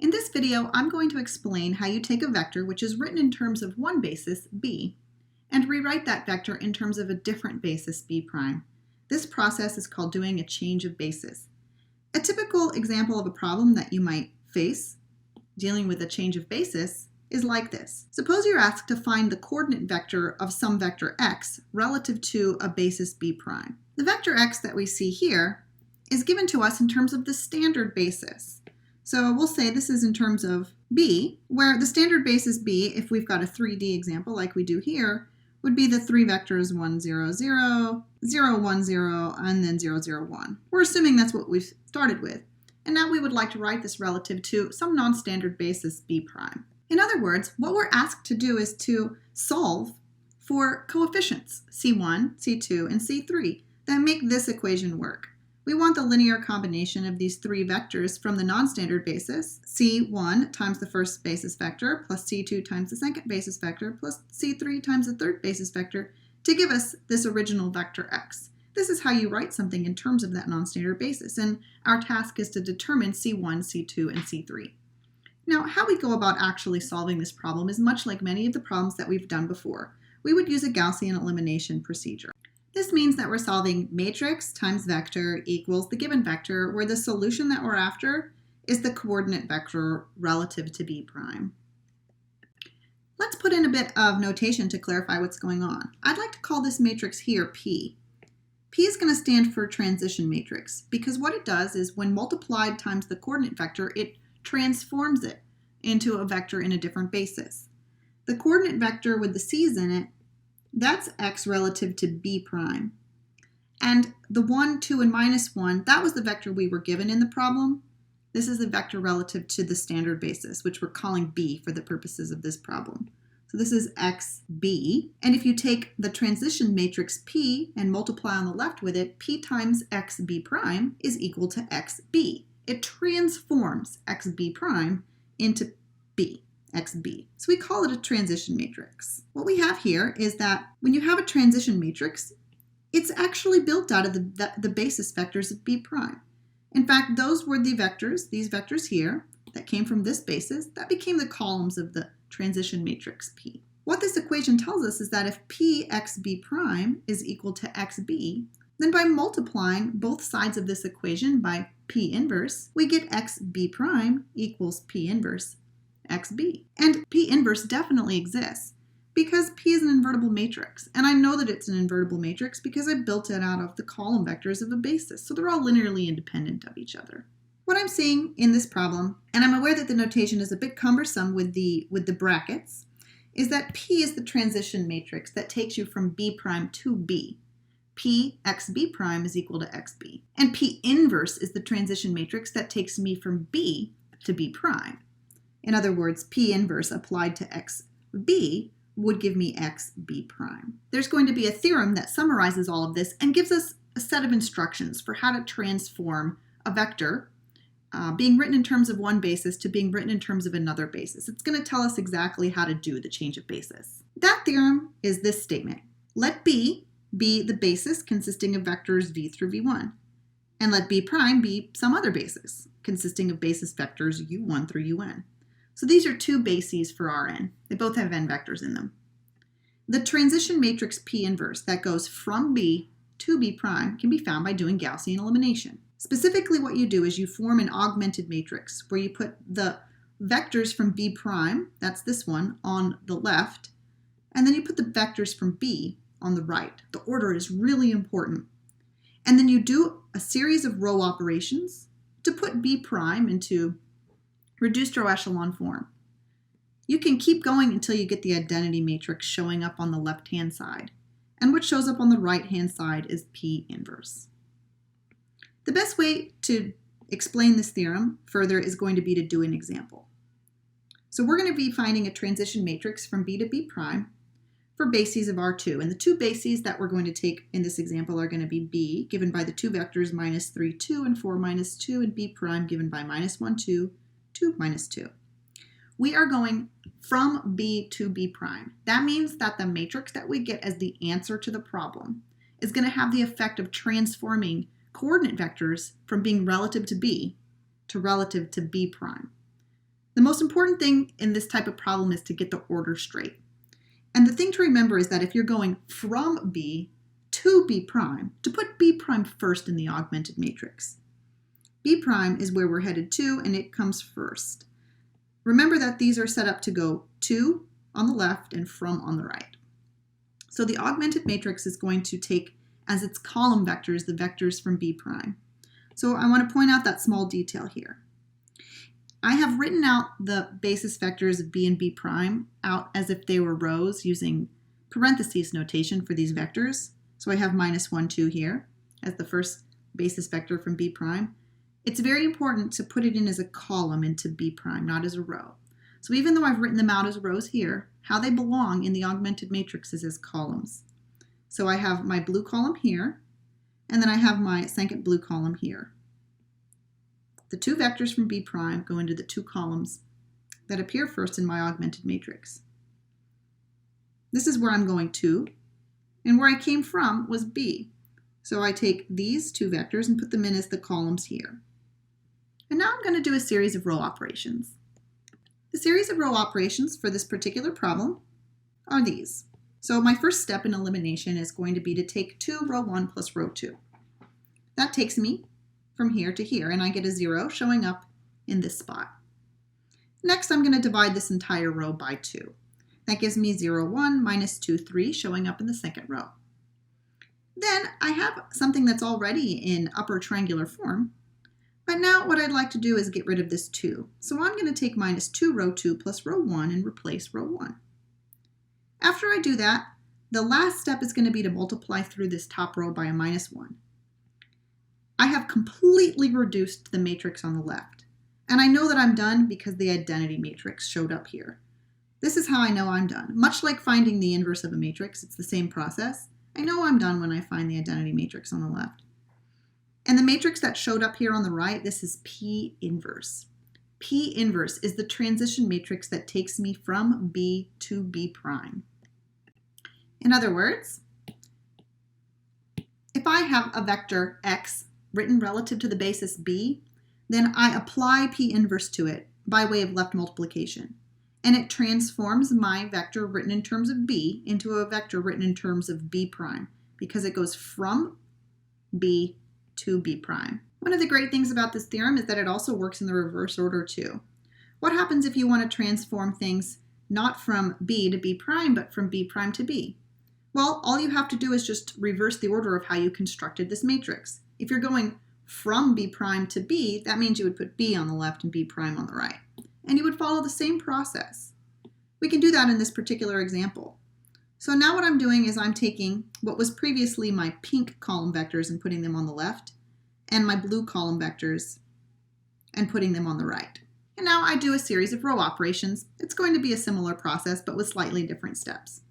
In this video, I'm going to explain how you take a vector which is written in terms of one basis, b, and rewrite that vector in terms of a different basis, b prime. This process is called doing a change of basis. A typical example of a problem that you might face dealing with a change of basis is like this. Suppose you're asked to find the coordinate vector of some vector x relative to a basis b prime. The vector x that we see here is given to us in terms of the standard basis. So we'll say this is in terms of b, where the standard basis b, if we've got a 3D example like we do here, would be the three vectors 1, 0, 0, 0, 1, 0, and then 0, 0, 1. We're assuming that's what we've started with. And now we would like to write this relative to some non-standard basis b prime. In other words, what we're asked to do is to solve for coefficients c1, c2, and c3 that make this equation work. We want the linear combination of these three vectors from the non-standard basis, c1 times the first basis vector, plus c2 times the second basis vector, plus c3 times the third basis vector, to give us this original vector x. This is how you write something in terms of that non-standard basis, and our task is to determine c1, c2, and c3. Now, how we go about actually solving this problem is much like many of the problems that we've done before. We would use a Gaussian elimination procedure. This means that we're solving matrix times vector equals the given vector, where the solution that we're after is the coordinate vector relative to b prime. Let's put in a bit of notation to clarify what's going on. I'd like to call this matrix here P. P is going to stand for transition matrix, because what it does is when multiplied times the coordinate vector, it transforms it into a vector in a different basis. The coordinate vector with the c's in it, that's x relative to b prime. And the 1, 2, and minus 1, that was the vector we were given in the problem. This is the vector relative to the standard basis, which we're calling b for the purposes of this problem. So this is xb. And if you take the transition matrix P and multiply on the left with it, P times xb prime is equal to xb. It transforms xb prime into b. xb. So we call it a transition matrix. What we have here is that when you have a transition matrix, it's actually built out of the basis vectors of b prime. In fact, those were the vectors, these vectors here, that came from this basis, that became the columns of the transition matrix P. What this equation tells us is that if P xb prime is equal to xb, then by multiplying both sides of this equation by P inverse, we get xb prime equals P inverse xb. And P inverse definitely exists because P is an invertible matrix. And I know that it's an invertible matrix because I built it out of the column vectors of a basis. So they're all linearly independent of each other. What I'm seeing in this problem, and I'm aware that the notation is a bit cumbersome with the brackets, is that P is the transition matrix that takes you from B prime to B. P xb prime is equal to xb. And P inverse is the transition matrix that takes me from B to B prime. In other words, P inverse applied to xb would give me xb prime. There's going to be a theorem that summarizes all of this and gives us a set of instructions for how to transform a vector being written in terms of one basis to being written in terms of another basis. It's going to tell us exactly how to do the change of basis. That theorem is this statement. Let B be the basis consisting of vectors v through v1, and let b prime be some other basis consisting of basis vectors u1 through un. So these are two bases for Rn. They both have n vectors in them. The transition matrix P inverse that goes from B to B prime can be found by doing Gaussian elimination. Specifically, what you do is you form an augmented matrix where you put the vectors from B prime, that's this one, on the left, and then you put the vectors from B on the right. The order is really important. And then you do a series of row operations to put B prime into reduced row echelon form. You can keep going until you get the identity matrix showing up on the left-hand side. And what shows up on the right-hand side is P inverse. The best way to explain this theorem further is going to be to do an example. So we're going to be finding a transition matrix from B to B prime for bases of R2. And the two bases that we're going to take in this example are going to be B, given by the two vectors minus 3, 2, and 4, minus 2, and B prime, given by minus 1, 2, 2, minus 2. We are going from B to B prime. That means that the matrix that we get as the answer to the problem is going to have the effect of transforming coordinate vectors from being relative to B to relative to B prime. The most important thing in this type of problem is to get the order straight. And the thing to remember is that if you're going from B to B prime, to put B prime first in the augmented matrix. B prime is where we're headed to, and it comes first. Remember that these are set up to go to on the left and from on the right. So the augmented matrix is going to take as its column vectors the vectors from B prime. So I want to point out that small detail here. I have written out the basis vectors of B and B prime out as if they were rows using parentheses notation for these vectors. So I have -1, 2 here as the first basis vector from B prime. It's very important to put it in as a column into B prime, not as a row. So even though I've written them out as rows here, how they belong in the augmented matrix is as columns. So I have my blue column here, and then I have my second blue column here. The two vectors from B prime go into the two columns that appear first in my augmented matrix. This is where I'm going to, and where I came from was B. So I take these two vectors and put them in as the columns here. And now I'm going to do a series of row operations. The series of row operations for this particular problem are these. So my first step in elimination is going to be to take 2 row 1 plus row 2. That takes me from here to here, and I get a 0 showing up in this spot. Next, I'm going to divide this entire row by 2. That gives me 0, 1, -2, 3 showing up in the second row. Then I have something that's already in upper triangular form, but now what I'd like to do is get rid of this 2. So I'm going to take -2 row 2 plus row 1 and replace row 1. After I do that, the last step is going to be to multiply through this top row by a -1. I have completely reduced the matrix on the left. And I know that I'm done because the identity matrix showed up here. This is how I know I'm done. Much like finding the inverse of a matrix, it's the same process. I know I'm done when I find the identity matrix on the left. And the matrix that showed up here on the right, this is P inverse. P inverse is the transition matrix that takes me from B to B prime. In other words, if I have a vector x written relative to the basis B, then I apply P inverse to it by way of left multiplication. And it transforms my vector written in terms of B into a vector written in terms of B prime because it goes from B to B prime. One of the great things about this theorem is that it also works in the reverse order too. What happens if you want to transform things not from B to B prime, but from B prime to B? Well, all you have to do is just reverse the order of how you constructed this matrix. If you're going from B prime to B, that means you would put B on the left and B prime on the right. And you would follow the same process. We can do that in this particular example. So now what I'm doing is I'm taking what was previously my pink column vectors and putting them on the left, and my blue column vectors and putting them on the right. And now I do a series of row operations. It's going to be a similar process, but with slightly different steps.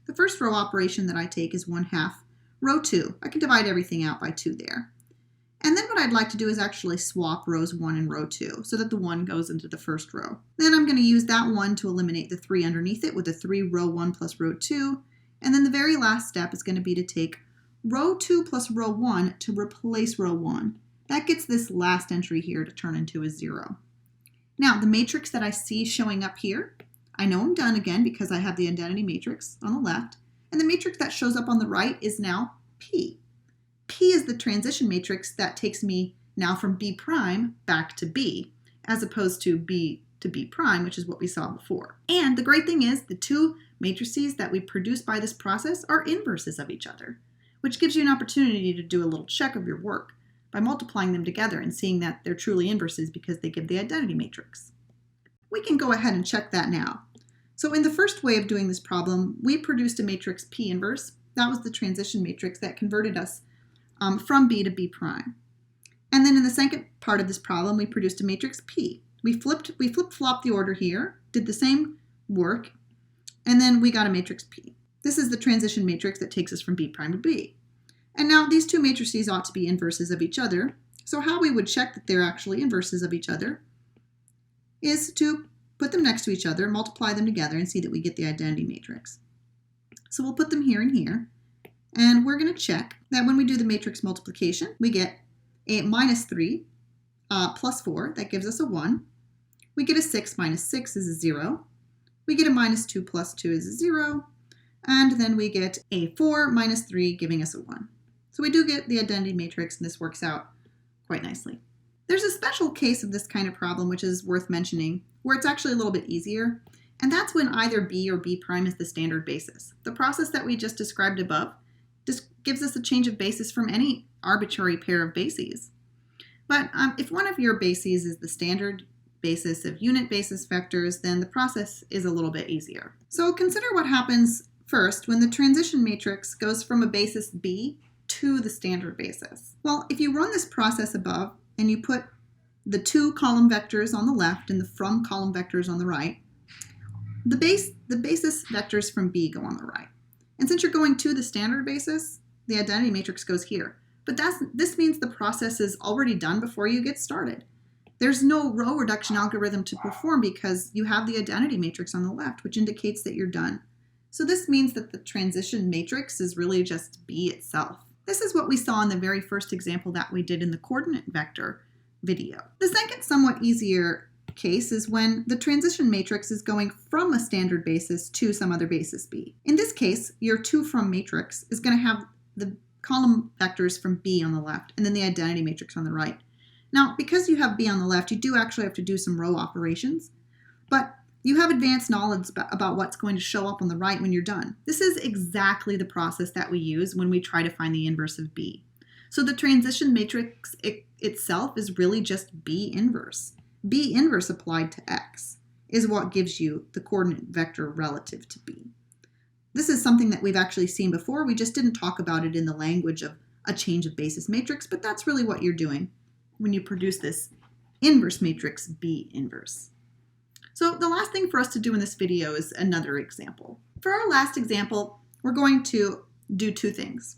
The first row operation that I take is 1/2 row 2. I can divide everything out by 2 there. And then what I'd like to do is actually swap rows 1 and row 2 so that the 1 goes into the first row. Then I'm going to use that 1 to eliminate the 3 underneath it with the 3 row 1 plus row 2. And then the very last step is going to be to take row 2 plus row 1 to replace row 1. That gets this last entry here to turn into a 0. Now the matrix that I see showing up here, I know I'm done again because I have the identity matrix on the left. And the matrix that shows up on the right is now P. P is the transition matrix that takes me now from B prime back to B, as opposed to B to B prime, which is what we saw before. And the great thing is the two matrices that we produce by this process are inverses of each other, which gives you an opportunity to do a little check of your work by multiplying them together and seeing that they're truly inverses because they give the identity matrix. We can go ahead and check that now. So in the first way of doing this problem, we produced a matrix P inverse. That was the transition matrix that converted us from B to B prime. And then in the second part of this problem, we produced a matrix P. We flip-flopped the order here, did the same work, and then we got a matrix P. This is the transition matrix that takes us from B prime to B. And now these two matrices ought to be inverses of each other. So how we would check that they're actually inverses of each other is to put them next to each other, multiply them together, and see that we get the identity matrix. So we'll put them here and here. And we're going to check that when we do the matrix multiplication, we get a -3 plus 4. That gives us a 1. We get a 6 minus 6 is a 0. We get a minus 2 plus 2 is a 0. And then we get a 4 minus 3 giving us a 1. So we do get the identity matrix, and this works out quite nicely. There's a special case of this kind of problem which is worth mentioning, where it's actually a little bit easier, and that's when either b or b prime is the standard basis. The process that we just described above just gives us a change of basis from any arbitrary pair of bases. But if one of your bases is the standard basis of unit basis vectors, then the process is a little bit easier. So consider what happens first when the transition matrix goes from a basis b to the standard basis. Well, if you run this process above and you put the two column vectors on the left and the from column vectors on the right, the basis vectors from b go on the right. And since you're going to the standard basis, the identity matrix goes here. But this means the process is already done before you get started. There's no row reduction algorithm to perform because you have the identity matrix on the left, which indicates that you're done. So this means that the transition matrix is really just b itself. This is what we saw in the very first example that we did in the coordinate vector video. The second somewhat easier case is when the transition matrix is going from a standard basis to some other basis b. In this case, your to from matrix is going to have the column vectors from b on the left and then the identity matrix on the right. Now, because you have b on the left, you do actually have to do some row operations, but you have advanced knowledge about what's going to show up on the right when you're done. This is exactly the process that we use when we try to find the inverse of b. So the transition matrix itself is really just b inverse. B inverse applied to x is what gives you the coordinate vector relative to b. This is something that we've actually seen before. We just didn't talk about it in the language of a change of basis matrix, but that's really what you're doing when you produce this inverse matrix B inverse. So the last thing for us to do in this video is another example. For our last example, we're going to do two things.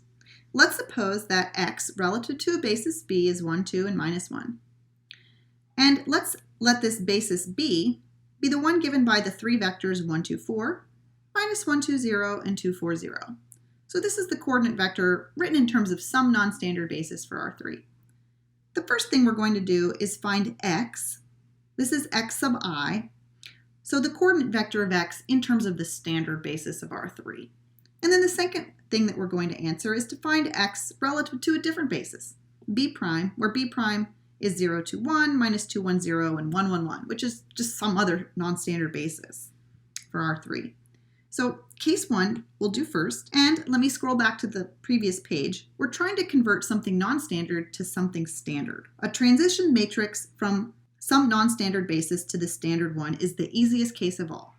Let's suppose that x relative to a basis b is 1, 2, and minus 1. And let's let this basis b be the one given by the three vectors 1, 2, 4, minus 1, 2, 0, and 2, 4, 0. So this is the coordinate vector written in terms of some non-standard basis for R3. The first thing we're going to do is find x. This is x sub I. So the coordinate vector of x in terms of the standard basis of R3. And then the second thing that we're going to answer is to find x relative to a different basis, b prime, where b prime is 0, 2, 1, minus 2, 1, 0, and 1, 1, 1, which is just some other non-standard basis for R3. So case 1 we'll do first, and let me scroll back to the previous page. We're trying to convert something non-standard to something standard. A transition matrix from some non-standard basis to the standard one is the easiest case of all.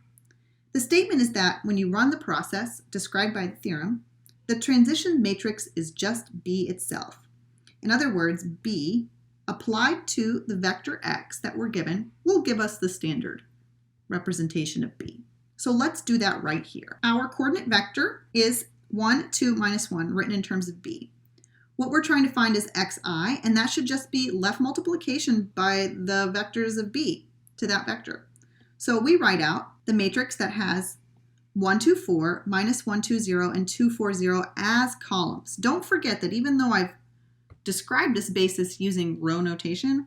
The statement is that when you run the process described by the theorem, the transition matrix is just b itself. In other words, b applied to the vector x that we're given will give us the standard representation of b. So let's do that right here. Our coordinate vector is 1, 2, minus 1, written in terms of b. What we're trying to find is xi, and that should just be left multiplication by the vectors of b to that vector. So we write out the matrix that has 1, 2, 4, minus 1, 2, 0, and 2, 4, 0 as columns. Don't forget that even though I've described this basis using row notation,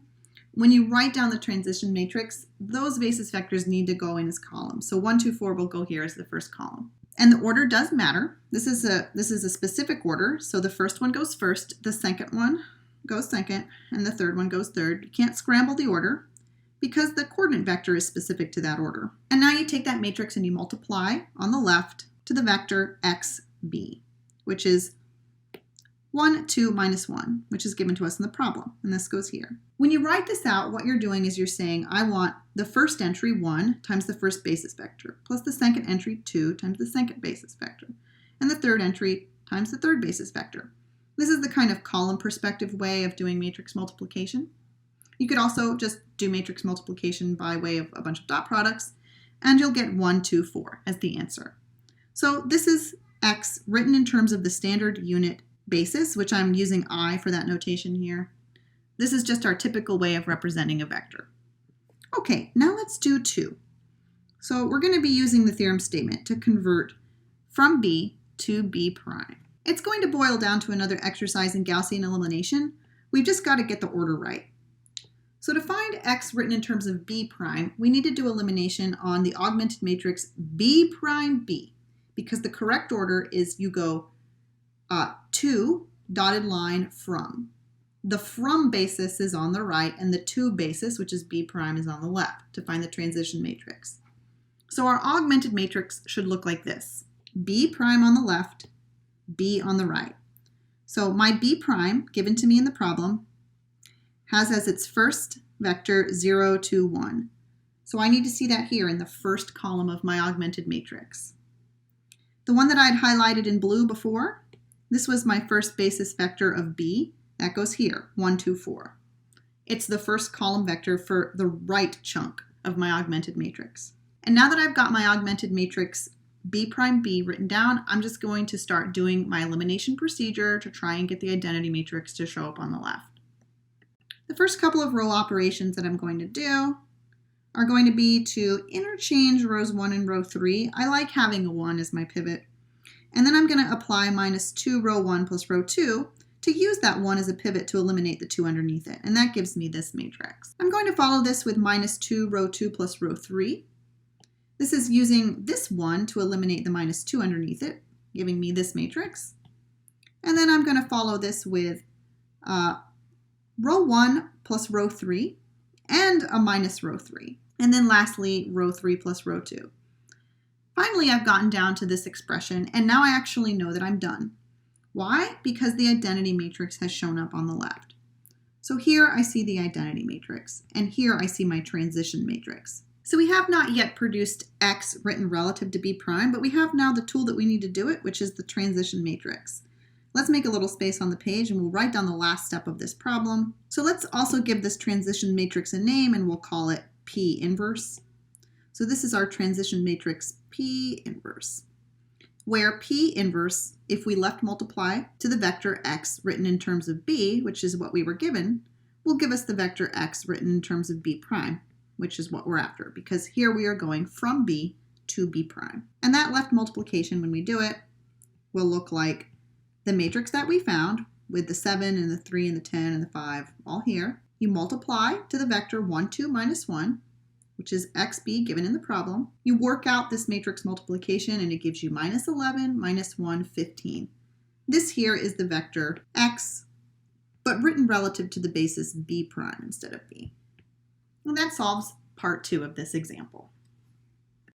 when you write down the transition matrix, those basis vectors need to go in as columns. So 1, 2, 4 will go here as the first column. And the order does matter. This is a specific order. So the first one goes first, the second one goes second, and the third one goes third. You can't scramble the order because the coordinate vector is specific to that order. And now you take that matrix and you multiply on the left to the vector xb, which is 1, 2, minus 1, which is given to us in the problem, and this goes here. When you write this out, what you're doing is you're saying, I want the first entry, 1, times the first basis vector, plus the second entry, 2, times the second basis vector, and the third entry times the third basis vector. This is the kind of column perspective way of doing matrix multiplication. You could also just do matrix multiplication by way of a bunch of dot products, and you'll get 1, 2, 4 as the answer. So this is x written in terms of the standard unit basis, which I'm using I for that notation here. This is just our typical way of representing a vector. Okay, now let's do 2. So we're going to be using the theorem statement to convert from b to b prime. It's going to boil down to another exercise in Gaussian elimination. We've just got to get the order right. So to find x written in terms of b prime, we need to do elimination on the augmented matrix b prime b, because the correct order is you go to dotted line from. The from basis is on the right, and the to basis, which is b prime, is on the left to find the transition matrix. So our augmented matrix should look like this. B prime on the left, B on the right. So my B prime, given to me in the problem, has as its first vector 0, 2, 1. So I need to see that here in the first column of my augmented matrix. The one that I'd highlighted in blue before, this was my first basis vector of B. That goes here, 1, 2, 4. It's the first column vector for the right chunk of my augmented matrix. And now that I've got my augmented matrix B prime B written down, I'm just going to start doing my elimination procedure to try and get the identity matrix to show up on the left. The first couple of row operations that I'm going to do are going to be to interchange rows 1 and row 3. I like having a 1 as my pivot. And then I'm going to apply -2 row 1 plus row 2 to use that 1 as a pivot to eliminate the 2 underneath it. And that gives me this matrix. I'm going to follow this with -2 row 2 plus row 3. This is using this 1 to eliminate the -2 underneath it, giving me this matrix. And then I'm going to follow this with row 1 plus row 3 and a minus row 3. And then lastly, row 3 plus row 2. Finally, I've gotten down to this expression, and now I actually know that I'm done. Why? Because the identity matrix has shown up on the left. So here I see the identity matrix, and here I see my transition matrix. So we have not yet produced x written relative to b prime, but we have now the tool that we need to do it, which is the transition matrix. Let's make a little space on the page, and we'll write down the last step of this problem. So let's also give this transition matrix a name, and we'll call it P inverse. So this is our transition matrix P inverse, where P inverse, if we left multiply to the vector x written in terms of b, which is what we were given, will give us the vector x written in terms of b prime, which is what we're after, because here we are going from b to b prime. And that left multiplication, when we do it, will look like the matrix that we found with the 7 and the 3 and the 10 and the 5 all here. You multiply to the vector 1, 2, minus 1, which is xb given in the problem. You work out this matrix multiplication and it gives you -11, -1, 15. This here is the vector x, but written relative to the basis b prime instead of b. And that solves part 2 of this example.